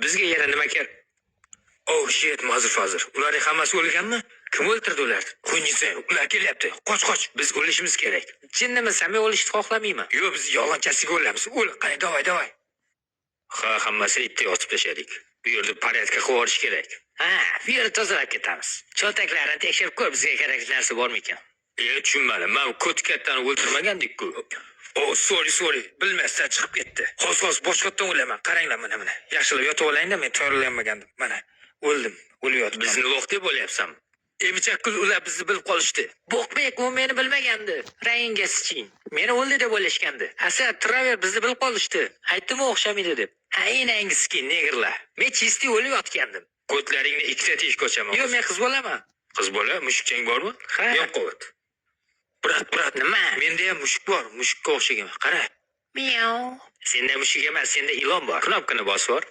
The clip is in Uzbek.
Bizga yana nima kerak? Oh shit, mazur fazir. Ularning hammasi o'lganmi? Kim o'ldirdi ularni? Qo'yingsan, ular kelyapti. Qoch. Biz o'lishimiz kerak. Jinnimisan, men o'lishni xohlamayman. Yo'q, biz yolg'onchasiga o'lamiz. O'l, qani, davay. Ha, hammasini bitta yotib tashladik. Bu yerda porядка qilib olish kerak. Ha, bu yerni tozalab ketamiz. Cho'ntaklarini tekshirib ko'r, bizga kerakli narsa bormi ekan? Tushunmadim. Men ko'tkatdan o'ldirmagandik-ku. Oh, sorry. Bilmasdan chiqib ketdi. Hozir boshqatdan o'laman. Qaranglar mana. Yaxshilab yotib olayda, men tayyorlanmagandim. Mana, o'ldim. O'lyapti. Bizni lo'q deb o'lyapsanmi? Emichakul ular bizni bilib qolishdi. Bo'qbek u meni bilmagandi. Rangga siching. Meni o'ldi deb o'ylashgandi. Asad Traver bizni bilib qolishdi. Aytdim o'xshamaydi deb. Ha, enangizki negerlar. Men chisti o'lib yotgandim. Ko'tlaringni ikkita teshik ochaman. Yo'q, men qiz bo'laman. Qiz bola, mushukchang bormi? Ha. Yo'q, qo'yt. Brat, nima? Menda ham mushuk bor, mushukka o'xshagan. Qara. Miau. Senda mushuk emas, senda ilon bor. Knopkani bosib.